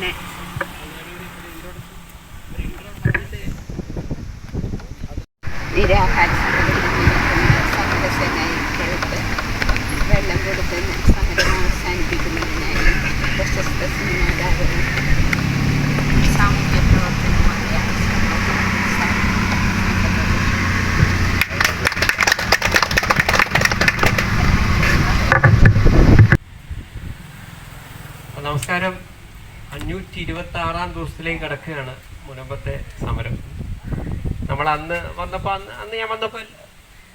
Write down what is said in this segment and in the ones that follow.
അങ്ങനെ നിരാഹാര സമരസേനയ്ക്ക് വെള്ളം കൊടുത്ത് സമരം അവസാനിപ്പിക്കുന്നതിനായി പ്രശസ്ത സിനിമാതാരനും സാമൂഹ്യ പ്രവർത്തനമായ നമസ്കാരം. 526 ദിവസത്തിലേക്ക് കിടക്കുകയാണ് മുനമ്പത്തെ സമരം. നമ്മൾ അന്ന് ഞാൻ വന്നപ്പോൾ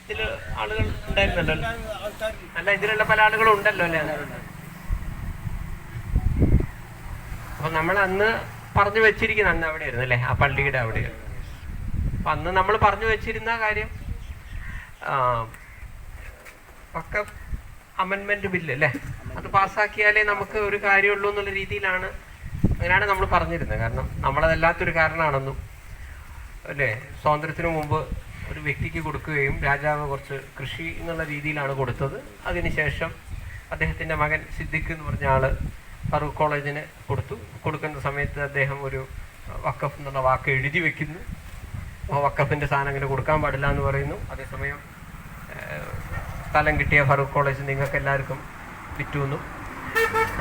ഇതിൽ ആളുകൾ ഉണ്ടായിരുന്നല്ലോ അല്ല, ഇതിലുള്ള പല ആളുകളും ഉണ്ടല്ലോ അല്ലേ? അപ്പൊ നമ്മൾ അന്ന് പറഞ്ഞു വെച്ചിരിക്കുന്ന അന്ന് അവിടെ ആയിരുന്നു അല്ലേ, ആ പള്ളിയുടെ അവിടെ. അപ്പൊ അന്ന് നമ്മൾ പറഞ്ഞു വെച്ചിരുന്ന കാര്യം വഖഫ് അമെൻമെന്റ് ബില്ല് അല്ലേ, അത് പാസ്സാക്കിയാലേ നമുക്ക് ഒരു കാര്യമുള്ളൂ എന്നുള്ള രീതിയിലാണ്, അങ്ങനെയാണ് നമ്മൾ പറഞ്ഞിരുന്നത്. കാരണം നമ്മളതല്ലാത്തൊരു കാരണമാണെന്നും അല്ലേ, സ്വാതന്ത്ര്യത്തിന് മുമ്പ് ഒരു വ്യക്തിക്ക് കൊടുക്കുകയും രാജാവ് കുറച്ച് കൃഷി എന്നുള്ള രീതിയിലാണ് കൊടുത്തത്. അതിനുശേഷം അദ്ദേഹത്തിൻ്റെ മകൻ സിദ്ദിഖ് എന്ന് പറഞ്ഞ ആൾ ഫറൂഖ് കോളേജിന് കൊടുക്കുന്ന സമയത്ത് അദ്ദേഹം ഒരു വഖഫ് എന്നുള്ള വാക്ക് എഴുതി വെക്കുന്നു. വഖഫിൻ്റെ സാധനം അങ്ങനെ കൊടുക്കാൻ പാടില്ല എന്ന് പറയുന്നു. അതേസമയം സ്ഥലം കിട്ടിയ ഫറൂഖ് കോളേജ് നിങ്ങൾക്ക് എല്ലാവർക്കും വിറ്റുന്നു.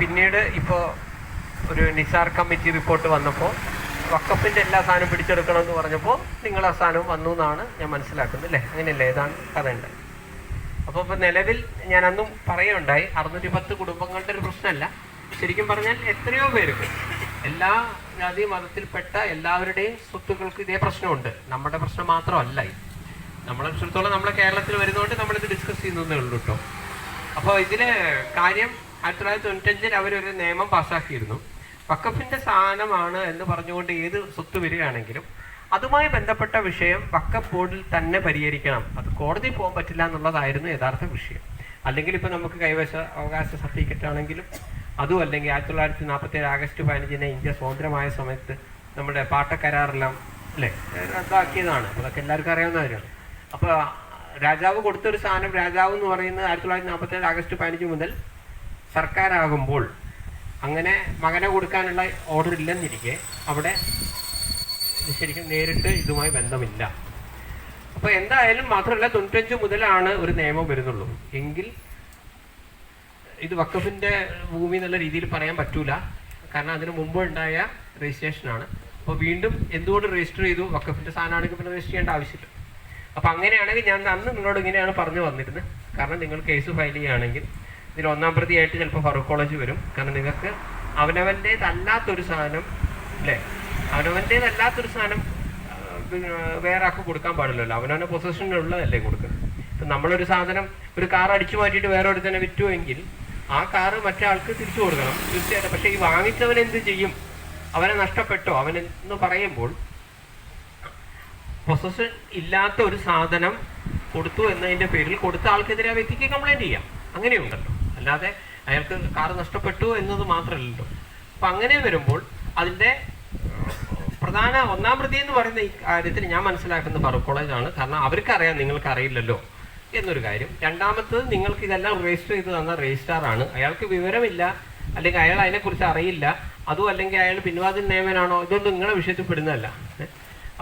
പിന്നീട് ഇപ്പോൾ ഒരു നിസാർ കമ്മിറ്റി റിപ്പോർട്ട് വന്നപ്പോൾ വഖഫിൻ്റെ എല്ലാ സാധനവും പിടിച്ചെടുക്കണമെന്ന് പറഞ്ഞപ്പോൾ നിങ്ങൾ ആ സാധനം വന്നു എന്നാണ് ഞാൻ മനസ്സിലാക്കുന്നത് അല്ലേ? അങ്ങനെയല്ലേ? ഇതാണ് കഥയുണ്ടായി. അപ്പോൾ ഇപ്പോൾ നിലവിൽ ഞാൻ അന്നും പറയുകയുണ്ടായി, 610 കുടുംബങ്ങളുടെ ഒരു പ്രശ്നമല്ല. ശരിക്കും പറഞ്ഞാൽ എത്രയോ പേർക്ക് എല്ലാ ജാതി മതത്തിൽപ്പെട്ട എല്ലാവരുടെയും സ്വത്തുക്കൾക്ക് ഇതേ പ്രശ്നമുണ്ട്. നമ്മുടെ പ്രശ്നം മാത്രമല്ല ഇത്. നമ്മളെ സംബന്ധിച്ചിടത്തോളം നമ്മളെ കേരളത്തിൽ വരുന്നതുകൊണ്ട് നമ്മളിത് ഡിസ്കസ് ചെയ്യുന്നതേ ഉള്ളൂ കേട്ടോ. അപ്പോൾ ഇതിൽ കാര്യം 1995 അവരൊരു നിയമം പാസ്സാക്കിയിരുന്നു. വഖഫിൻ്റെ സാധനമാണ് എന്ന് പറഞ്ഞുകൊണ്ട് ഏത് സ്വത്ത് വരികയാണെങ്കിലും അതുമായി ബന്ധപ്പെട്ട വിഷയം വഖഫ് ബോർഡിൽ തന്നെ പരിഹരിക്കണം. അത് കോടതി പോകാൻ പറ്റില്ല എന്നുള്ളതായിരുന്നു യഥാർത്ഥ വിഷയം. അല്ലെങ്കിൽ ഇപ്പോൾ നമുക്ക് അവകാശ സർട്ടിഫിക്കറ്റ് ആണെങ്കിലും അതും, അല്ലെങ്കിൽ 1947 ആഗസ്റ്റ് 15 ഇന്ത്യ സ്വതന്ത്രമായ സമയത്ത് നമ്മുടെ പാട്ടക്കരാറെല്ലാം അല്ലേ റദ്ദാക്കിയതാണ്. അതൊക്കെ എല്ലാവർക്കും അറിയാവുന്ന കാര്യമാണ്. അപ്പോൾ രാജാവ് കൊടുത്തൊരു സാധനം, രാജാവ് എന്ന് പറയുന്നത് 1947 ആഗസ്റ്റ് 15 മുതൽ സർക്കാരാകുമ്പോൾ അങ്ങനെ മകനെ കൊടുക്കാനുള്ള ഓർഡർ ഇല്ലെന്നിരിക്കെ അവിടെ ശരിക്കും നേരിട്ട് ഇതുമായി ബന്ധമില്ല. അപ്പോൾ എന്തായാലും മാത്രമല്ല 95 മുതലാണ് ഒരു നിയമം വരുന്നുള്ളൂ. എങ്കിൽ ഇത് വഖഫിൻ്റെ ഭൂമി എന്നുള്ള രീതിയിൽ പറയാൻ പറ്റൂല. കാരണം അതിന് മുമ്പ് ഉണ്ടായ രജിസ്ട്രേഷനാണ്. അപ്പോൾ വീണ്ടും എന്തുകൊണ്ട് രജിസ്റ്റർ ചെയ്തു? വഖഫിൻ്റെ സാധനമാണെങ്കിൽ പിന്നെ രജിസ്റ്റർ ചെയ്യേണ്ട ആവശ്യമില്ല. അപ്പോൾ അങ്ങനെയാണെങ്കിൽ ഞാൻ അന്ന് നിങ്ങളോട് ഇങ്ങനെയാണ് പറഞ്ഞു വന്നിരുന്നത്. കാരണം നിങ്ങൾ കേസ് ഫയൽ ചെയ്യുകയാണെങ്കിൽ ഇതിൽ 1-ാം പ്രതിയായിട്ട് ചിലപ്പോൾ ഫറൂഖ് കോളേജ് വരും. കാരണം നിങ്ങൾക്ക് അവനവൻ്റേതല്ലാത്തൊരു സാധനം അല്ലേ, അവനവൻ്റേതല്ലാത്തൊരു സാധനം വേറെ ആൾക്ക് കൊടുക്കാൻ പാടില്ലല്ലോ. അവനവൻ്റെ പൊസഷനിലുള്ളതല്ലേ കൊടുക്കുന്നത്. ഇപ്പം നമ്മളൊരു സാധനം, ഒരു കാർ അടിച്ചു മാറ്റിയിട്ട് വേറെ ഒരു തന്നെ വിറ്റുവെങ്കിൽ ആ കാറ് മറ്റേ ആൾക്ക് തിരിച്ചു കൊടുക്കണം തീർച്ചയായിട്ടും. പക്ഷേ ഈ വാങ്ങിച്ചവൻ എന്ത് ചെയ്യും? അവനെ നഷ്ടപ്പെട്ടോ അവനെന്ന് പറയുമ്പോൾ പൊസഷൻ ഇല്ലാത്ത ഒരു സാധനം കൊടുത്തു എന്നതിൻ്റെ പേരിൽ കൊടുത്ത ആൾക്കെതിരെ ആ വ്യക്തിക്ക് കംപ്ലൈൻറ്റ് ചെയ്യാം. അങ്ങനെയുണ്ടല്ലോ. അല്ലാതെ അയാൾക്ക് കാറ് നഷ്ടപ്പെട്ടു എന്നത് മാത്രമല്ലല്ലോ. അപ്പം അങ്ങനെ വരുമ്പോൾ അതിൻ്റെ പ്രധാന 1-ാം പ്രതി എന്ന് പറയുന്ന ഈ കാര്യത്തിൽ ഞാൻ മനസ്സിലാക്കുന്ന ഫറൂഖ് കോളേജാണ്. കാരണം അവർക്കറിയാം നിങ്ങൾക്ക് അറിയില്ലല്ലോ എന്നൊരു കാര്യം. രണ്ടാമത്തത്, നിങ്ങൾക്ക് ഇതെല്ലാം രജിസ്റ്റർ ചെയ്ത് തന്ന രജിസ്ട്രാറാണ്. അയാൾക്ക് വിവരമില്ല, അല്ലെങ്കിൽ അയാൾ അതിനെക്കുറിച്ച് അറിയില്ല, അതും അല്ലെങ്കിൽ അയാൾ പിൻവാതിൽ നിയമനാണോ, ഇതൊന്നും നിങ്ങളുടെ വിഷയത്തിൽ പെടുന്നതല്ല.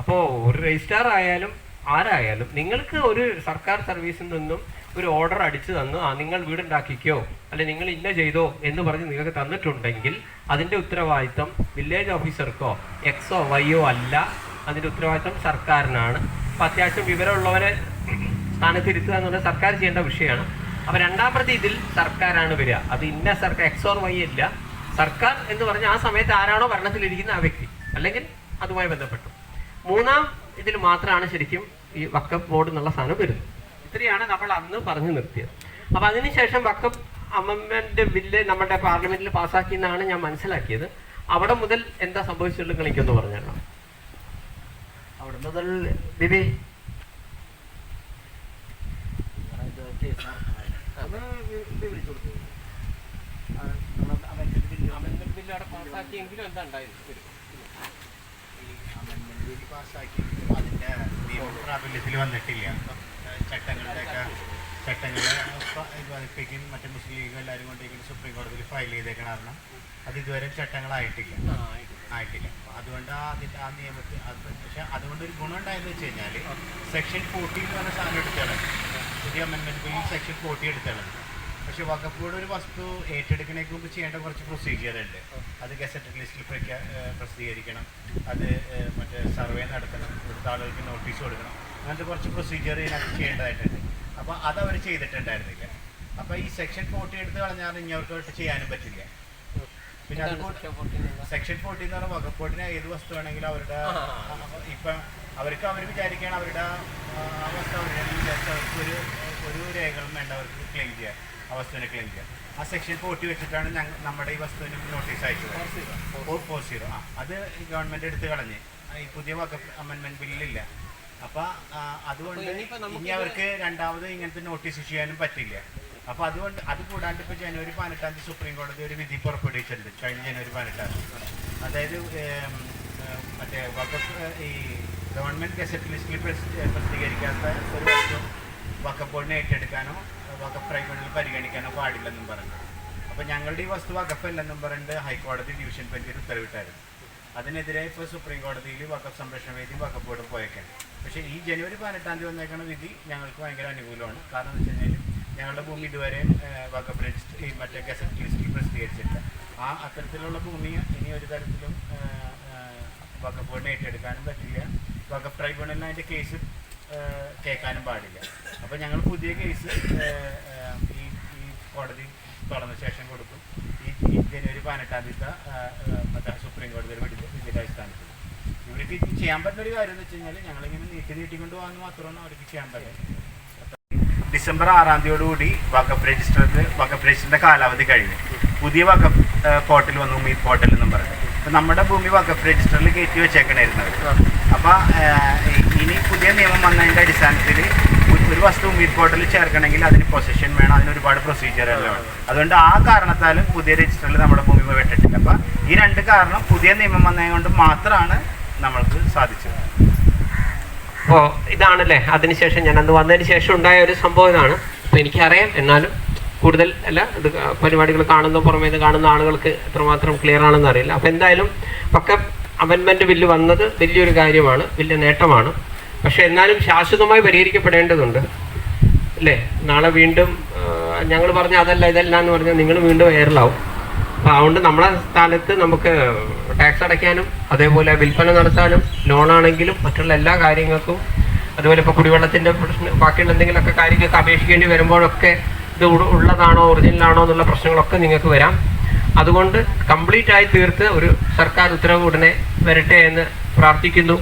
അപ്പോൾ ഒരു രജിസ്ട്രാർ ആയാലും ആരായാലും നിങ്ങൾക്ക് ഒരു സർക്കാർ സർവീസിൽ നിന്നും ഒരു ഓർഡർ അടിച്ചു തന്നു, നിങ്ങൾ വീടുണ്ടാക്കിക്കോ അല്ലെങ്കിൽ നിങ്ങൾ ഇന്ന ചെയ്തോ എന്ന് പറഞ്ഞ് നിങ്ങൾക്ക് തന്നിട്ടുണ്ടെങ്കിൽ അതിൻ്റെ ഉത്തരവാദിത്തം വില്ലേജ് ഓഫീസർക്കോ എക്സോ വൈയോ അല്ല. അതിൻ്റെ ഉത്തരവാദിത്തം സർക്കാരിനാണ്. അപ്പോൾ അത്യാവശ്യം വിവരമുള്ളവരെ സ്ഥാനത്തിരുത്തുക എന്നുള്ളത് സർക്കാർ ചെയ്യേണ്ട വിഷയമാണ്. അപ്പോൾ 2-ാം പ്രതി ഇതിൽ സർക്കാരാണ് വരിക. അത് ഇന്ന സർക്കാർ എക്സ് ഓർ വൈ ഇല്ല. സർക്കാർ എന്ന് പറഞ്ഞാൽ ആ സമയത്ത് ആരാണോ ഭരണത്തിലിരിക്കുന്ന ആ വ്യക്തി, അല്ലെങ്കിൽ അതുമായി ബന്ധപ്പെട്ടു. 3-ാം ഇതിൽ മാത്രമാണ് ശരിക്കും ഈ വഖഫ് ബോർഡ് എന്നുള്ള സാധനം വരുന്നത്. ഇത്രയാണ് നമ്മൾ അന്ന് പറഞ്ഞു നിർത്തിയത്. അപ്പോൾ അതിനുശേഷം വഖഫ് അമെൻമെന്റ് ബില്ല് നമ്മുടെ പാർലമെന്റിൽ പാസ്സാക്കിയെന്നാണ് ഞാൻ മനസ്സിലാക്കിയത്. അവിടെ മുതൽ എന്താ സംഭവിച്ചുള്ളത് എനിക്കൊന്ന് പറഞ്ഞല്ലോ. അവിടെ മുതൽ ബിബി അമെൻമെന്റ് ബില്ല് അവിടെ പാസ്സാക്കിയെങ്കിലും എന്താ ഉണ്ടായത്? പാസ്സാക്കി അതിൻ്റെ പ്രാബല്യത്തിൽ വന്നിട്ടില്ല. ചട്ടങ്ങളുടെയൊക്കെ ചട്ടങ്ങളെ പതിപ്പിക്കും മറ്റേ മുസ്ലിം ലീഗ് എല്ലാവരും കൊണ്ടേക്കും സുപ്രീം കോടതിയിൽ ഫയൽ ചെയ്തേക്കണ കാരണം അത് ഇതുവരെ ചട്ടങ്ങളായിട്ടില്ല. അതുകൊണ്ട് ആ നിയമത്തിൽ പക്ഷെ അതുകൊണ്ടൊരു ഗുണം ഉണ്ടായെന്ന് വെച്ച് കഴിഞ്ഞാൽ സെക്ഷൻ 40 എന്ന് പറഞ്ഞ സാധനം എടുത്തോളം പുതിയ അമെൻമെൻറ്റ് ബില്ലിൽ സെക്ഷൻ 40 എടുത്തോളം. പക്ഷെ വഖഫ് ബോർഡ് ഒരു വസ്തു ഏറ്റെടുക്കുന്നതിന് മുമ്പ് ചെയ്യേണ്ട കുറച്ച് പ്രൊസീജിയർ ഉണ്ട്. അത് ഗസറ്റഡ് ലിസ്റ്റിൽ പ്രസിദ്ധീകരിക്കണം, അത് മറ്റേ സർവേ നടത്തണം, ഇവിടുത്തെ ആളുകൾക്ക് നോട്ടീസ് കൊടുക്കണം, അങ്ങനത്തെ കുറച്ച് പ്രൊസീജിയർ ഇതിനകത്ത് ചെയ്യേണ്ടതായിട്ടുണ്ട്. അപ്പോൾ അതവർ ചെയ്തിട്ടുണ്ടായിരുന്നില്ല. അപ്പോൾ ഈ സെക്ഷൻ 40 എടുത്ത് കളഞ്ഞാൽ ഇനി അവർക്ക് ചെയ്യാനും പറ്റില്ല. പിന്നെ അതുകൊണ്ട് സെക്ഷൻ 40 എന്ന് പറഞ്ഞാൽ വഖഫ് ബോർഡിന് ഏത് വസ്തു വേണമെങ്കിലും അവരുടെ ഇപ്പം അവർ വിചാരിക്കുകയാണ് അവരുടെ ആ വസ്തു അവരുടെ വിചാരിച്ച് അവർക്ക് ഒരു രേഖകളും വേണ്ട അവർക്ക് ക്ലെയിം ചെയ്യാൻ, ആ വസ്തുവിനെ ക്ലെയിം ചെയ്യാം. ആ സെക്ഷൻ 40 വെച്ചിട്ടാണ് നമ്മുടെ ഈ വസ്തുവിന് നോട്ടീസ് അയച്ചത് 440. അത് ഗവൺമെൻറ് എടുത്ത് കളഞ്ഞ് ഈ പുതിയ വഖഫ് അമെൻമെൻറ്റ് ബില്ലില്ല. അപ്പം അതുകൊണ്ട് ഇനി അവർക്ക് രണ്ടാമത് ഇങ്ങനത്തെ നോട്ടീസ് ഇഷ്യൂ ചെയ്യാനും പറ്റില്ല. അപ്പോൾ അതുകൊണ്ട് അത് കൂടാണ്ട് ഇപ്പോൾ ജനുവരി 18 സുപ്രീം കോടതി ഒരു വിധി പുറപ്പെടുവിച്ചിട്ടുണ്ട്. കഴിഞ്ഞ ജനുവരി 18. അതായത് മറ്റേ വഖഫ് ഈ ഗവൺമെൻറ് ഗസറ്റ് ലിസ്റ്റിൽ പ്രസിദ്ധീകരിക്കാത്ത ഒരു വസ്തു വഖഫ് ബോർഡിനെ ഏറ്റെടുക്കാനോ വഖഫ് ട്രൈബ്യൂണലിൽ പരിഗണിക്കാനോ പാടില്ലെന്നും പറഞ്ഞു. അപ്പോൾ ഞങ്ങളുടെ ഈ വസ്തു വഖഫ് അല്ലെന്നും പറഞ്ഞിട്ട് ഹൈക്കോടതി ഡിവിഷൻ ബെഞ്ചിൽ ഉത്തരവിട്ടായിരുന്നു. അതിനെതിരെ ഇപ്പോൾ സുപ്രീം കോടതിയിൽ വഖഫ് സംരക്ഷണ വേദി വഖഫ് ബോർഡും പോയേക്കാണ്. പക്ഷേ ഈ ജനുവരി 18 വന്നേക്കുന്ന വിധി ഞങ്ങൾക്ക് ഭയങ്കര അനുകൂലമാണ്. കാരണം എന്ന് വെച്ച് കഴിഞ്ഞാൽ ഞങ്ങളുടെ ഭൂമി ഇതുവരെ വഖഫ് രജിസ്റ്റർ മറ്റേ ഗസറ്റ് ലിസ്റ്റിൽ പ്രസിദ്ധീകരിച്ചിട്ടില്ല. അത്തരത്തിലുള്ള ഭൂമി ഇനി ഒരു തരത്തിലും വഖഫ് ബോർഡിനെ ഏറ്റെടുക്കാനും പറ്റില്ല. വഖഫ് ട്രൈബ്യൂണലിന് അതിൻ്റെ കേസ് കേൾക്കാനും പാടില്ല. അപ്പോൾ ഞങ്ങൾ പുതിയ കേസ് ഈ കോടതി തുറന്ന ശേഷം കൊടുക്കും. ഈ ജനുവരി 18 മറ്റേ സുപ്രീം കോടതിയിൽ വിധിയുടെ അടിസ്ഥാനത്തിൽ ഇവർക്ക് ചെയ്യാൻ പറ്റുന്ന ഒരു കാര്യം എന്ന് വെച്ച് കഴിഞ്ഞാൽ ഞങ്ങളിങ്ങനെ നീട്ടിക്കൊണ്ട് പോകാമെന്ന് മാത്രമാണ് അവർക്ക് ചെയ്യാൻ പറ്റുന്നത്. ഡിസംബർ 6 വഖഫ് രജിസ്റ്ററിൻ്റെ കാലാവധി കഴിഞ്ഞു. പുതിയ വഖഫ് പോർട്ടൽ വന്നു, ഉമീദ് പോർട്ടൽ എന്നും പറഞ്ഞു. അപ്പം നമ്മുടെ ഭൂമി വഖഫ് രജിസ്റ്ററിൽ കയറ്റി വെച്ചേക്കണായിരുന്നത്. അപ്പം ഇനി പുതിയ നിയമം വന്നതിൻ്റെ അടിസ്ഥാനത്തിൽ ഒരു വസ്തു ഉമീദ് പോർട്ടലിൽ ചേർക്കണമെങ്കിൽ അതിന് പൊസിഷൻ വേണം, അതിന് ഒരുപാട് പ്രൊസീജിയറെല്ലാം വേണം. അതുകൊണ്ട് ആ കാരണത്താലും പുതിയ രജിസ്റ്ററിൽ നമ്മുടെ ഭൂമി വെട്ടിട്ടില്ല. അപ്പം ഈ രണ്ട് കാരണം പുതിയ നിയമം വന്നതുകൊണ്ട് മാത്രമാണ് നമ്മൾക്ക് സാധിച്ചത്. അപ്പോൾ ഇതാണല്ലേ അതിനുശേഷം ഞാൻ അന്ന് വന്നതിന് ശേഷം ഉണ്ടായ ഒരു സംഭവം ഇതാണ്. അപ്പോൾ എനിക്കറിയാം, എന്നാലും കൂടുതൽ അല്ല ഇത് പരിപാടികൾ കാണുന്ന പുറമേ നിന്ന് കാണുന്ന ആളുകൾക്ക് എത്രമാത്രം ക്ലിയർ ആണെന്ന് അറിയില്ല. അപ്പോൾ എന്തായാലും വഖഫ് അമെൻമെൻറ്റ് ബില്ല് വന്നത് വലിയൊരു കാര്യമാണ്, വലിയ നേട്ടമാണ്. പക്ഷേ എന്നാലും ശാശ്വതമായി പരിഹരിക്കപ്പെടേണ്ടതുണ്ട് അല്ലേ. നാളെ വീണ്ടും ഞങ്ങൾ പറഞ്ഞ അതല്ല ഇതല്ല എന്ന് പറഞ്ഞാൽ നിങ്ങൾ വീണ്ടും വൈറലാവും. അപ്പോൾ അതുകൊണ്ട് നമ്മളെ സ്ഥലത്ത് നമുക്ക് ടാക്സ് അടയ്ക്കാനും അതേപോലെ വിൽപ്പന നടത്താനും ലോണാണെങ്കിലും മറ്റുള്ള എല്ലാ കാര്യങ്ങൾക്കും അതുപോലെ ഇപ്പോൾ കുടിവെള്ളത്തിൻ്റെ പ്രശ്നം ബാക്കിയുള്ള എന്തെങ്കിലുമൊക്കെ കാര്യങ്ങൾക്ക് അപേക്ഷിക്കേണ്ടി വരുമ്പോഴൊക്കെ ഇത് ഉള്ളതാണോ ഒറിജിനലാണോ എന്നുള്ള പ്രശ്നങ്ങളൊക്കെ നിങ്ങൾക്ക് വരാം. അതുകൊണ്ട് കംപ്ലീറ്റ് ആയി തീർത്ത് ഒരു സർക്കാർ ഉത്തരവ് ഉടനെ വരട്ടെ എന്ന് പ്രാർത്ഥിക്കുന്നു.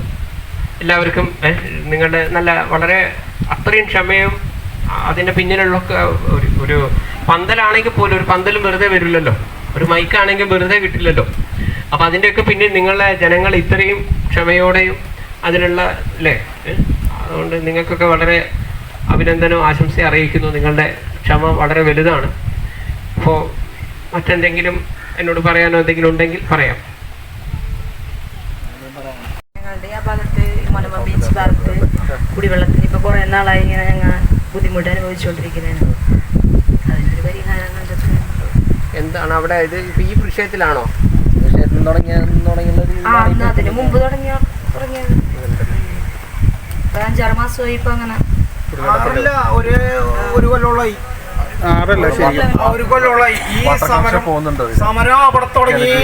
എല്ലാവർക്കും നിങ്ങളുടെ നല്ല വളരെ അത്രയും ക്ഷമയും അതിൻ്റെ പിന്നിലുള്ള ഒരു പന്തലാണെങ്കിൽ പോലും ഒരു പന്തലും വെറുതെ വരില്ലല്ലോ, ഒരു മൈക്കാണെങ്കിൽ വെറുതെ കിട്ടില്ലല്ലോ. അപ്പം അതിൻ്റെയൊക്കെ പിന്നിൽ നിങ്ങളെ ജനങ്ങൾ ഇത്രയും ക്ഷമയോടെയും അതിനുള്ള അല്ലേ, അതുകൊണ്ട് നിങ്ങൾക്കൊക്കെ വളരെ അഭിനന്ദനവും ആശംസയും അറിയിക്കുന്നു. നിങ്ങളുടെ ക്ഷമ വളരെ വലുതാണ്. അപ്പോൾ മറ്റെന്തെങ്കിലും എന്നോട് പറയാനോ എന്തെങ്കിലും ഉണ്ടെങ്കിൽ പറയാം. ഞങ്ങളുടെ ആ ഭാഗത്ത് മലമ ബീച്ച് ഭാഗത്ത് കുടിവെള്ളത്തിന് ഇപ്പോൾ കുറേ നാളായി ഇങ്ങനെ ഞങ്ങൾ ബുദ്ധിമുട്ട് അനുഭവിച്ചുകൊണ്ടിരിക്കുന്നതിന് അതിനൊരു പരിഹാരം കണ്ടെത്തുന്നു. എന്താണ് അവിടെ ഇത് ഈ വിഷയത്തിലാണോ അതിന് മുമ്പ് തുടങ്ങിയത് 5-6 മാസമായി ഇപ്പൊ അങ്ങനെ ഒരു കൊല്ലോളായി ഒരു കൊല്ലോളായി ഈ സമരം അവിടെ തുടങ്ങി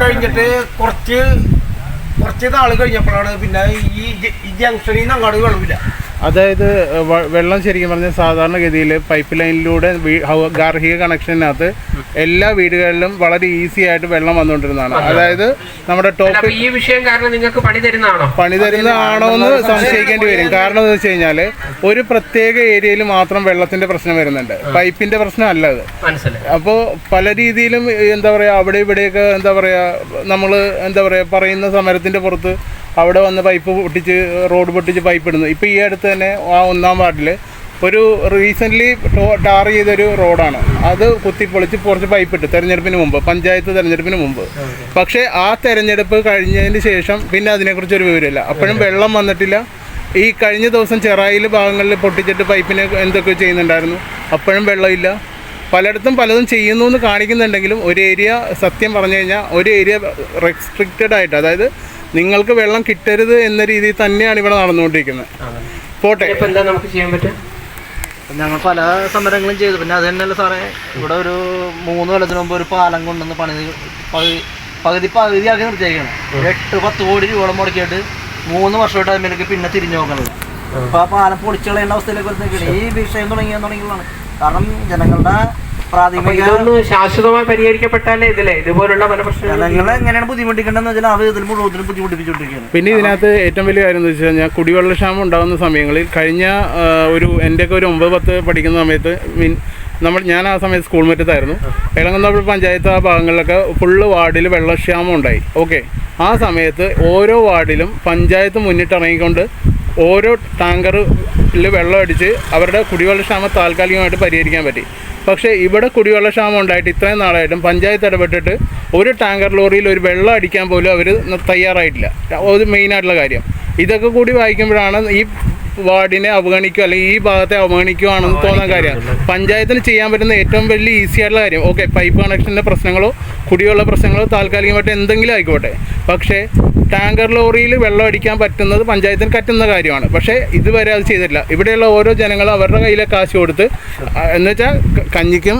കഴിഞ്ഞിട്ട് കുറച്ച് നാള് കഴിഞ്ഞപ്പോഴാണ് പിന്നെ ഈ ജംഗ്ഷനിൽ നിന്ന് അങ്ങോട്ട് വെള്ളമില്ല. അതായത് വെള്ളം ശരിക്കും പറഞ്ഞാൽ സാധാരണഗതിയിൽ പൈപ്പ് ലൈനിലൂടെ ഗാർഹിക കണക്ഷനകത്ത് എല്ലാ വീടുകളിലും വളരെ ഈസി ആയിട്ട് വെള്ളം വന്നുകൊണ്ടിരുന്നതാണ്. അതായത് നമ്മുടെ ടോപ്പ് ഈ വിഷയം കാരണം നിങ്ങൾക്ക് പണി തരുന്നതാണോ എന്ന് സംശയിക്കേണ്ടി വരും. കാരണം എന്ന് വെച്ച് കഴിഞ്ഞാൽ ഒരു പ്രത്യേക ഏരിയയിൽ മാത്രം വെള്ളത്തിന്റെ പ്രശ്നം വരുന്നുണ്ട്, പൈപ്പിന്റെ പ്രശ്നം അല്ല അത്. അപ്പോൾ പല രീതിയിലും എന്താ പറയുക അവിടെ ഇവിടെയൊക്കെ എന്താ പറയുക നമ്മൾ പറയുന്ന സമരത്തിന്റെ പുറത്ത് അവിടെ വന്ന് പൈപ്പ് പൊട്ടിച്ച് റോഡ് പൊട്ടിച്ച് പൈപ്പ് ഇടുന്നു. ഇപ്പോൾ ഈ അടുത്ത് തന്നെ ആ 1-ാം വാർഡിൽ ഒരു റീസെൻ്റ്ലി ടാർ ചെയ്തൊരു റോഡാണ്, അത് കുത്തിപ്പൊളിച്ച് കുറച്ച് പൈപ്പ് ഇട്ട് തെരഞ്ഞെടുപ്പിന് മുമ്പ്, പഞ്ചായത്ത് തെരഞ്ഞെടുപ്പിന് മുമ്പ്. പക്ഷേ ആ തെരഞ്ഞെടുപ്പ് കഴിഞ്ഞതിന് ശേഷം പിന്നെ അതിനെക്കുറിച്ചൊരു വിവരമില്ല. അപ്പോഴും വെള്ളം വന്നിട്ടില്ല, ഈ കഴിഞ്ഞ ദിവസം ചെറായിൽ ഭാഗങ്ങളിൽ പൊട്ടിച്ചിട്ട് പൈപ്പിന് എന്തൊക്കെ ചെയ്യുന്നുണ്ടായിരുന്നു, അപ്പോഴും വെള്ളമില്ല. പലയിടത്തും പലതും ചെയ്യുന്നു എന്ന് കാണിക്കുന്നുണ്ടെങ്കിലും ഒരു ഏരിയ സത്യം പറഞ്ഞു കഴിഞ്ഞാൽ ഒരു ഏരിയ റെസ്ട്രിക്റ്റഡ് ആയിട്ട്, അതായത് നിങ്ങൾക്ക് വെള്ളം കിട്ടരുത് എന്ന രീതിയിൽ തന്നെയാണ് ഇവിടെ നടന്നുകൊണ്ടിരിക്കുന്നത്. പോട്ടെ, ഇപ്പം എന്താ നമുക്ക് ചെയ്യാൻ പറ്റുക? ഞങ്ങൾ പല സമരങ്ങളും ചെയ്തു. പിന്നെ അത് തന്നെയല്ല സാറേ, ഇവിടെ ഒരു 3 കൊല്ലത്തിന് മുമ്പ് ഒരു പാലം കൊണ്ടുവന്ന് പകുതിയാക്കി നിർത്തിയേക്കാണ്. 8-10 കോടി രൂപ മുടക്കിയിട്ട് 3 വർഷമായിട്ട് അതിലേക്ക് പിന്നെ തിരിഞ്ഞു നോക്കണത്. അപ്പോൾ ആ പാലം പൊളിച്ചുകളയേണ്ട അവസ്ഥയിലേക്ക് വരുത്തേക്കാണ്. ഈ വിഷയം തുടങ്ങിയതാണ്. കാരണം ജനങ്ങളുടെ ഇതൊന്ന് ശാശ്വതമായി പരിഹരിക്കപ്പെട്ടാലേ ഇതുപോലുള്ള പല പ്രശ്നങ്ങൾ ജനങ്ങളെ എങ്ങനെയാണ് ബുദ്ധിമുട്ടിക്കേണ്ടതെന്ന് വെച്ചാൽ അവർ ഇതിൽ മുഴുവനും ബുദ്ധിമുട്ടിപ്പിച്ചുകൊണ്ടിരിക്കുകയാണ്. പിന്നെ ഇതിനകത്ത് ഏറ്റവും വലിയ കാര്യം എന്ന് വെച്ച് കഴിഞ്ഞാൽ കുടിവെള്ളക്ഷാമം ഉണ്ടാകുന്ന സമയങ്ങളിൽ കഴിഞ്ഞ എൻ്റെയൊക്കെ ഒരു 9-10 പഠിക്കുന്ന സമയത്ത് ഞാൻ ആ സമയത്ത് സ്കൂൾ മറ്റത്തായിരുന്നു. എളങ്ങുന്നപ്പുഴ പഞ്ചായത്ത് ആ ഭാഗങ്ങളിലൊക്കെ ഫുള്ള് വാർഡിൽ വെള്ളക്ഷാമം ഉണ്ടായി. ഓക്കെ, ആ സമയത്ത് ഓരോ വാർഡിലും പഞ്ചായത്ത് മുന്നിട്ടിറങ്ങിക്കൊണ്ട് ഓരോ ടാങ്കറിൽ വെള്ളം അടിച്ച് അവരുടെ കുടിവെള്ളക്ഷാമം താൽക്കാലികമായിട്ട് പരിഹരിക്കാൻ പറ്റി. പക്ഷേ ഇവിടെ കുടിവെള്ളക്ഷാമം ഉണ്ടായിട്ട് ഇത്രയും നാളായിട്ടും പഞ്ചായത്ത് ഇടപെട്ടിട്ട് ഒരു ടാങ്കർ ലോറിയിൽ ഒരു വെള്ളം അടിക്കാൻ പോലും അവർ തയ്യാറായിട്ടില്ല. ഒരു മെയിനായിട്ടുള്ള കാര്യം ഇതൊക്കെ കൂടി വായിക്കുമ്പോഴാണ് ഈ വാർഡിനെ അവഗണിക്കുക അല്ലെങ്കിൽ ഈ ഭാഗത്തെ അവഗണിക്കുകയാണെന്ന് തോന്നാൻ കാര്യമാണ്. പഞ്ചായത്തിന് ചെയ്യാൻ പറ്റുന്ന ഏറ്റവും വലിയ ഈസി ആയിട്ടുള്ള കാര്യം, ഓക്കെ, പൈപ്പ് കണക്ഷൻ്റെ പ്രശ്നങ്ങളോ കുടിവെള്ള പ്രശ്നങ്ങളോ താൽക്കാലികമായിട്ട് എന്തെങ്കിലും ആയിക്കോട്ടെ, പക്ഷേ ടാങ്കർ ലോറിയിൽ വെള്ളം അടിക്കാൻ പറ്റുന്നത് പഞ്ചായത്തിന് പറ്റുന്ന കാര്യമാണ്. പക്ഷേ ഇതുവരെ അത് ചെയ്തിട്ടില്ല. ഇവിടെയുള്ള ഓരോ ജനങ്ങളും അവരുടെ കയ്യിലെ കാശ് കൊടുത്ത്, എന്നുവെച്ചാൽ കഞ്ഞിക്കും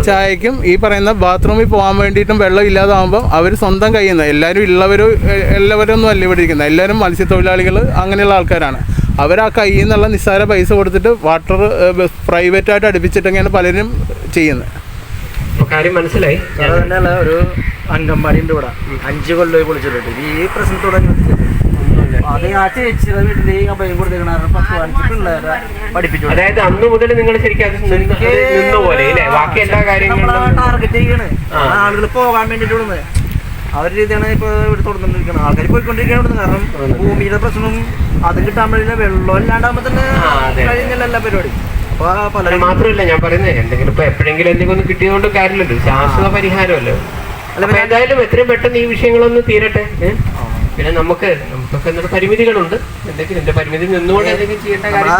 ചായക്കും ഈ പറയുന്ന ബാത്റൂമിൽ പോകാൻ വേണ്ടിയിട്ടും വെള്ളം ഇല്ലാതാകുമ്പോൾ അവർ സ്വന്തം കയ്യിൽ നിന്ന്, എല്ലാവരും ഒന്നും അല്ല ഇവിടെ ഇരിക്കുന്നത്, എല്ലാവരും മത്സ്യത്തൊഴിലാളികൾ അങ്ങനെയുള്ള ആൾക്കാരാണ്. അവർ ആ കയ്യിൽ നിന്നുള്ള നിസ്സാര പൈസ കൊടുത്തിട്ട് വാട്ടർ പ്രൈവറ്റായിട്ട് അടുപ്പിച്ചിട്ടൊക്കെയാണ് പലരും ചെയ്യുന്നത്. കാര്യം മനസ്സിലായി. തന്നെയല്ല, ഒരു അംഗൻവാടി ഉണ്ട് ഇവിടെ 5 കൊല്ലമായി പൊളിച്ചിട്ടുണ്ട്. ഈ പ്രശ്നത്തോടെ അത് ആ ചേച്ചിയുടെ വീട്ടിൽ അഭയം കൊടുത്തേക്കണ 10-15 പിള്ളേരെ പഠിപ്പിച്ചു. അതായത് അന്ന് മുതൽ നിങ്ങൾ ശരിക്കും ബാക്കി എല്ലാ കാര്യങ്ങളും ടാർഗറ്റ് ചെയ്യാണ്. ആളുകൾ പോകാൻ വേണ്ടിയിട്ട് അവരുടെ രീതിയാണ് ഇപ്പോൾ ഇവിടെ തുടർന്നുകൊണ്ടിരിക്കുന്നത്. ആൾക്കാർ പോയിക്കൊണ്ടിരിക്കുകയാണ്. കാരണം ഭൂമിയുടെ പ്രശ്നം അത് കിട്ടാൻ വേണ്ടിയില്ല, വെള്ളം ഇല്ലാണ്ടാകുമ്പോൾ തന്നെ കഴിഞ്ഞില്ല എല്ലാ പരിപാടി. മാത്രമല്ല ഞാൻ പറയുന്നത്, എന്തെങ്കിലും ഇപ്പൊ എപ്പോഴെങ്കിലും എന്തെങ്കിലും കിട്ടിയതുകൊണ്ട് കാര്യമില്ലല്ലോ, ശാശ്വത പരിഹാരമല്ലോ. അപ്പൊ ഏതായാലും എത്രയും പെട്ടെന്ന് ഈ വിഷയങ്ങളൊന്ന് തീരട്ടെ. പിന്നെ നമുക്കൊക്കെ എന്തൊക്കെ പരിമിതികളുണ്ട്, എന്തെങ്കിലും എന്റെ പരിമിതി നിന്നുകൊണ്ട് എന്തെങ്കിലും ചെയ്യേണ്ട കാര്യം.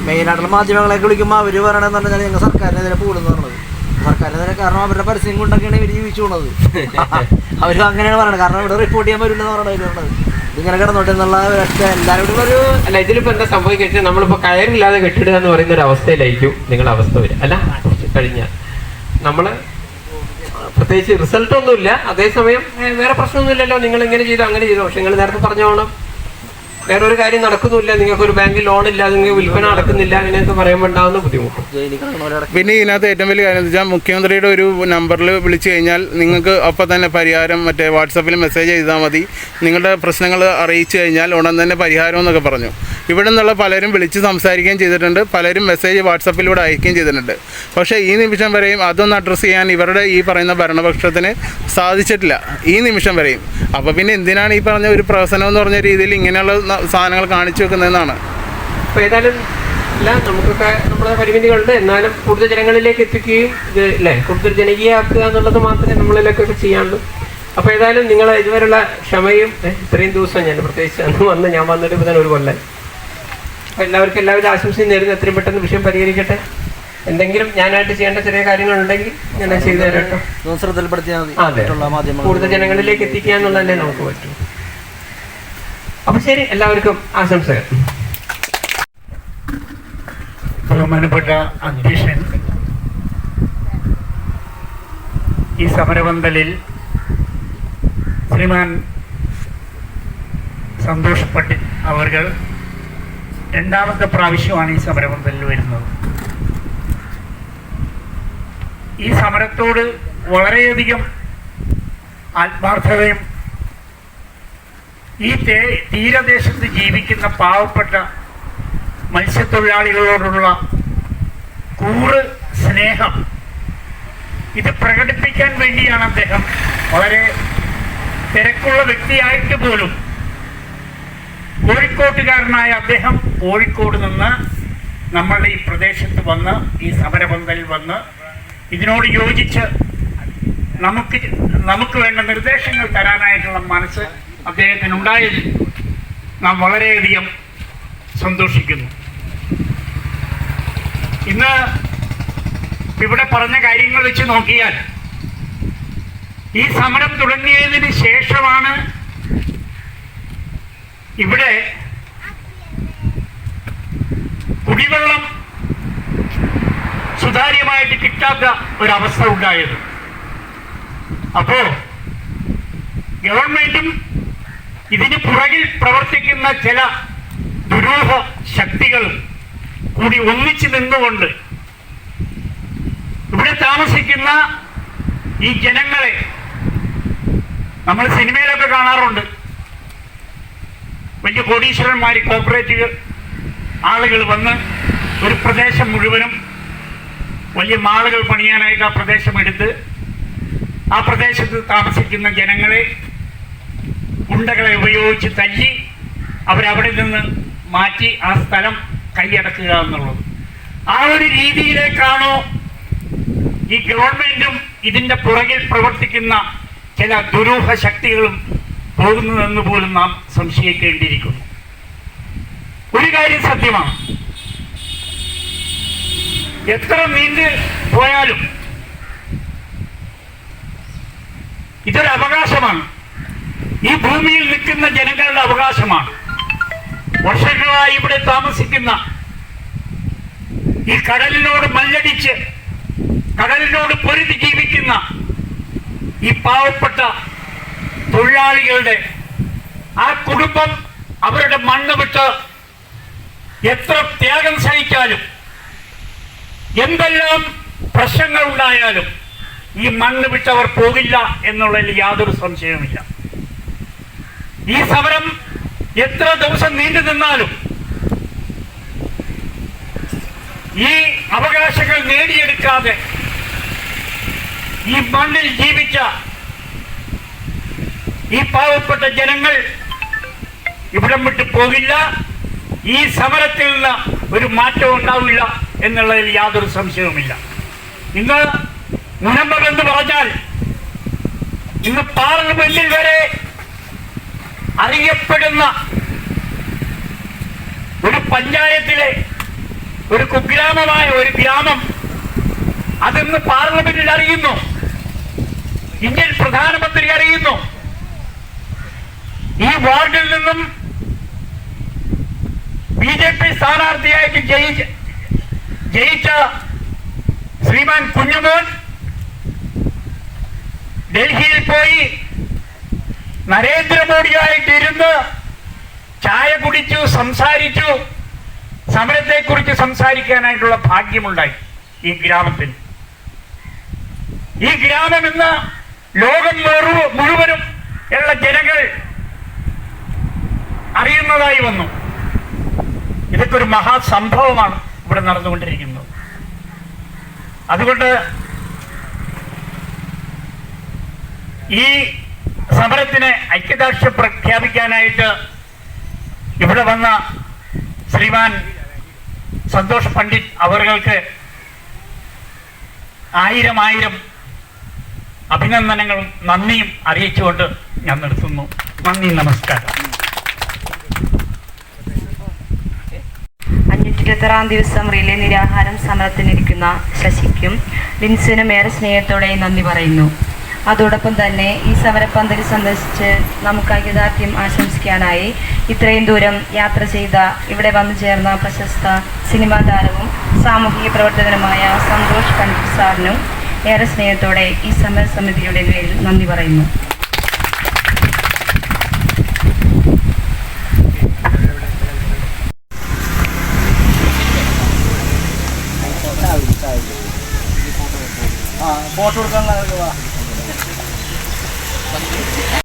മെയിനായിട്ടുള്ള മാധ്യമങ്ങളെയൊക്കെ വിളിക്കുമ്പോൾ അവർ പറയണമെന്ന് പറഞ്ഞാൽ ഞങ്ങൾ സർക്കാരിനെതിരെ കൂടുന്നു പറഞ്ഞത്. സർക്കാരിനെതിരെ കാരണം അവരുടെ പരസ്യം കൊണ്ടൊക്കെയാണ് ഇവർ ജീവിച്ചു പോകുന്നത്. അവർ അങ്ങനെയാണ് പറയുന്നത്. കാരണം ഇവിടെ റിപ്പോർട്ട് ചെയ്യാൻ പറ്റില്ലെന്ന് പറഞ്ഞത് ഇങ്ങനെ കിടന്നോട്ടെ എന്നുള്ള എല്ലാവരും ഒരു അല്ല. ഇതിലിപ്പോ എന്താ സംഭവിക്കുന്നത്, നമ്മളിപ്പോ കയറില്ലാതെ കെട്ടിടുക എന്ന് പറയുന്ന ഒരു അവസ്ഥയിലായിരിക്കും നിങ്ങളുടെ അവസ്ഥ വരും. അല്ല, കഴിഞ്ഞാൽ നമ്മള് പ്രത്യേകിച്ച് റിസൾട്ട് ഒന്നുമില്ല, അതേസമയം വേറെ പ്രശ്നമൊന്നുമില്ലല്ലോ, നിങ്ങൾ ഇങ്ങനെ ചെയ്തോ അങ്ങനെ ചെയ്തോ. പക്ഷെ നിങ്ങൾ നേരത്തെ പറഞ്ഞോണം വേറെ ഒരു കാര്യം നടക്കുന്നില്ല, നിങ്ങൾക്ക് ഒരു ബാങ്കിൽ ലോൺ ഇല്ല, നിങ്ങൾക്ക് വിൽപ്പന നടക്കുന്നില്ല, അങ്ങനെയൊക്കെ പറയുമ്പോൾ ഉണ്ടാകുന്ന ബുദ്ധിമുട്ട്. പിന്നെ ഇതിനകത്ത് ഏറ്റവും വലിയ കാര്യം എന്ന് വെച്ചാൽ മുഖ്യമന്ത്രിയുടെ ഒരു നമ്പറിൽ വിളിച്ചു കഴിഞ്ഞാൽ നിങ്ങൾക്ക് അപ്പം തന്നെ പരിഹാരം മറ്റേ വാട്സപ്പിൽ മെസ്സേജ് ചെയ്താൽ മതി, നിങ്ങളുടെ പ്രശ്നങ്ങൾ അറിയിച്ചു കഴിഞ്ഞാൽ ഉടൻ തന്നെ പരിഹാരം എന്നൊക്കെ പറഞ്ഞു. ഇവിടെ നിന്നുള്ള പലരും വിളിച്ച് സംസാരിക്കുകയും ചെയ്തിട്ടുണ്ട്, പലരും മെസ്സേജ് വാട്സപ്പിലൂടെ അയക്കുകയും ചെയ്തിട്ടുണ്ട്. പക്ഷേ ഈ നിമിഷം വരെയും അതൊന്ന് അഡ്രസ്സ് ചെയ്യാൻ ഇവരുടെ ഈ പറയുന്ന ഭരണപക്ഷത്തിന് സാധിച്ചിട്ടില്ല, ഈ നിമിഷം വരെയും. അപ്പോൾ പിന്നെ എന്തിനാണ് ഈ പറഞ്ഞ ഒരു പ്രവർത്തനം എന്ന് പറഞ്ഞ രീതിയിൽ ഇങ്ങനെയുള്ള സാധനങ്ങൾ കാണിച്ചു വെക്കുന്നതെന്നാണ്. അപ്പോൾ ഏതായാലും അല്ല, നമുക്കൊക്കെ നമ്മുടെ പരിമിതികളുണ്ട്, എന്നാലും കൂടുതൽ ജനങ്ങളിലേക്ക് എത്തിക്കുകയും ഇത് അല്ലേ കൂടുതൽ ജനകീയമാക്കുക എന്നുള്ളത് മാത്രമേ നമ്മളിലേക്കൊക്കെ ചെയ്യാനുള്ളൂ. അപ്പോൾ ഏതായാലും നിങ്ങൾ ഇതുവരെയുള്ള ക്ഷമയും ഇത്രയും ദിവസം ഞാൻ പ്രത്യേകിച്ച് അന്ന് ഞാൻ വന്നിട്ട് ഇപ്പോൾ തന്നെ 1 കൊല്ലം. അപ്പോൾ എല്ലാവർക്കും എല്ലാവരും ആശംസയും നേരുന്നു. എത്രയും പെട്ടെന്ന് വിഷയം പരിഹരിക്കട്ടെ. എന്തെങ്കിലും ഞാനായിട്ട് ചെയ്യേണ്ട ചെറിയ കാര്യങ്ങളുണ്ടെങ്കിൽ ഞാൻ ചെയ്തു തരാം. ശ്രദ്ധയിൽപ്പെടുത്തിയാൽ മതി. കൂടുതൽ ജനങ്ങളിലേക്ക് എത്തിക്കുക എന്നുള്ളതല്ലേ നമുക്ക് പറ്റും. അപ്പൊ ശരി, എല്ലാവർക്കും ആശംസകൾ. ബഹുമാനപ്പെട്ട അധ്യക്ഷൻ, ഈ സമരപന്തലിൽ ശ്രീമാൻ സന്തോഷ് പട്ടേൽ അവർ 2ാമത്തെ പ്രാവശ്യമാണ് ഈ സമരപന്തലിൽ വരുന്നത്. ഈ സമരത്തോട് വളരെയധികം ആത്മാർത്ഥതയും ഈ തീരദേശത്ത് ജീവിക്കുന്ന പാവപ്പെട്ട മത്സ്യത്തൊഴിലാളികളോടുള്ള കൂറ് സ്നേഹം ഇത് പ്രകടിപ്പിക്കാൻ വേണ്ടിയാണ് അദ്ദേഹം, വളരെ തിരക്കുള്ള വ്യക്തിയായിട്ട് പോലും കോഴിക്കോട്ടുകാരനായ അദ്ദേഹം കോഴിക്കോട് നിന്ന് നമ്മളുടെ ഈ പ്രദേശത്ത് വന്ന് ഈ സമരപന്തലിൽ വന്ന് ഇതിനോട് യോജിച്ച് നമുക്ക് വേണ്ട നിർദ്ദേശങ്ങൾ തരാനായിട്ടുള്ള മനസ്സ് അദ്ദേഹത്തിനുണ്ടായിരുന്നു. നാം വളരെയധികം സന്തോഷിക്കുന്നു. ഇന്ന് ഇവിടെ പറഞ്ഞ കാര്യങ്ങൾ വെച്ച് നോക്കിയാൽ ഈ സമരം തുടങ്ങിയതിന് ശേഷമാണ് ഇവിടെ കുടിവെള്ളം സുതാര്യമായിട്ട് കിട്ടാത്ത ഒരവസ്ഥ ഉണ്ടായത്. അപ്പോൾ ഗവൺമെന്റും ഇതിന് പുറകിൽ പ്രവർത്തിക്കുന്ന ചില ദുരൂഹ ശക്തികളും കൂടി ഒന്നിച്ചു നിന്നുകൊണ്ട് ഇവിടെ താമസിക്കുന്ന ഈ ജനങ്ങളെ നമ്മൾ സിനിമയിലൊക്കെ കാണാറുണ്ട്. വലിയ കോടീശ്വരന്മാർ, കോർപ്പറേറ്റ് ആളുകൾ വന്ന് ഒരു പ്രദേശം മുഴുവനും വലിയ മാളുകൾ പണിയാനായിട്ട് ആ പ്രദേശം എടുത്ത് ആ പ്രദേശത്ത് താമസിക്കുന്ന ജനങ്ങളെ ഗുണ്ടകളെ ഉപയോഗിച്ച് തല്ലി അവരവിടെ നിന്ന് മാറ്റി ആ സ്ഥലം കൈയടക്കുക എന്നുള്ളത്. ആ ഒരു രീതിയിലേക്കാണോ ഈ ഗവൺമെന്റും ഇതിൻ്റെ പുറകിൽ പ്രവർത്തിക്കുന്ന ചില ദുരൂഹ ശക്തികളും പോകുന്നതെന്ന് പോലും നാം സംശയിക്കേണ്ടിയിരിക്കുന്നു. ഒരു കാര്യം സത്യമാണ്, എത്ര നീണ്ടു പോയാലും ഇതൊരു അവകാശമാണ്. ഈ ഭൂമിയിൽ നിൽക്കുന്ന ജനങ്ങളുടെ അവകാശമാണ്. വർഷങ്ങളായി ഇവിടെ താമസിക്കുന്ന, ഈ കടലിനോട് മല്ലടിച്ച് കടലിനോട് പൊരുതി ജീവിക്കുന്ന ഈ പാവപ്പെട്ട തൊഴിലാളികളുടെ ആ കുടുംബം അവരുടെ മണ്ണ് വിട്ട് എത്ര ത്യാഗം സഹിച്ചാലും എന്തെല്ലാം പ്രശ്നങ്ങൾ ഉണ്ടായാലും ഈ മണ്ണ് വിട്ടവർ പോകില്ല എന്നുള്ളതിൽ യാതൊരു സംശയവുമില്ല. ഈ സമരം എത്ര ദിവസം നീണ്ടു നിന്നാലും ഈ അവകാശങ്ങൾ നേടിയെടുക്കാതെ ഈ മണ്ണിൽ ജീവിച്ച ഈ പാവപ്പെട്ട ജനങ്ങൾ ഇവിടം വിട്ട് പോകില്ല. ഈ സമരത്തിൽ നിന്ന് ഒരു മാറ്റവും ഉണ്ടാവില്ല എന്നുള്ളതിൽ യാതൊരു സംശയവുമില്ല. ഇന്ന് മുനമ്പം എന്ന് പറഞ്ഞാൽ ഇന്ന് പാർലമെന്റിൽ വരെ അറിയപ്പെടുന്ന ഒരു പഞ്ചായത്തിലെ ഒരു കുഗ്രാമമായ ഒരു ഗ്രാമം അതിന്ന് പാർലമെന്റിൽ അറിയുന്നു, ഇന്ത്യൻ പ്രധാനമന്ത്രി അറിയുന്നു. ഈ വാർഡിൽ നിന്നും BJP സ്ഥാനാർത്ഥിയായിട്ട് ജയിച്ച ശ്രീമാൻ കുഞ്ഞുമോൻ ഡൽഹിയിൽ പോയി നരേന്ദ്രമോദിയായിട്ടിരുന്ന് ചായ കുടിച്ചു, സംസാരിച്ചു. സമരത്തെക്കുറിച്ച് സംസാരിക്കാനായിട്ടുള്ള ഭാഗ്യമുണ്ടായി ഈ ഗ്രാമത്തിൽ. ഈ ഗ്രാമം ഇന്ന് ലോകം മുഴുവനും ഉള്ള ജനങ്ങൾ അറിയുന്നതായി വന്നു. ഇതൊക്കെ ഒരു മഹാസംഭവമാണ് ഇവിടെ നടന്നുകൊണ്ടിരിക്കുന്നത്. അതുകൊണ്ട് ഈ സമരത്തിന് ഐക്യദാർഢ്യം പ്രഖ്യാപിക്കാനായിട്ട് ഇവിടെ വന്ന ശ്രീമാൻ സന്തോഷ് പണ്ഡിറ്റ് അവർക്ക് ആയിരം അഭിനന്ദനങ്ങളും നന്ദിയും അറിയിച്ചുകൊണ്ട് ഞാൻ നിർത്തുന്നു. നന്ദി, നമസ്കാരം. 526 ദിവസം റിലേ നിരാഹാരം സമരത്തിനിരിക്കുന്ന ശശിക്കും ലിൻസിനും ഏറെ സ്നേഹത്തോടെ നന്ദി പറയുന്നു. അതോടൊപ്പം തന്നെ ഈ സമരപ്പന്തൽ സന്ദർശിച്ച് നമുക്ക് ഐക്യദാർഢ്യം ആശംസിക്കാനായി ഇത്രയും ദൂരം യാത്ര ചെയ്ത ഇവിടെ വന്നു ചേർന്ന പ്രശസ്ത സിനിമാ താരവും സാമൂഹിക പ്രവർത്തകനുമായ സന്തോഷ് പണ്ഡിറ്റ് സാറിനും ഏറെ സ്നേഹത്തോടെ ഈ സമരസമിതിയുടെ പേരിൽ നന്ദി പറയുന്നു.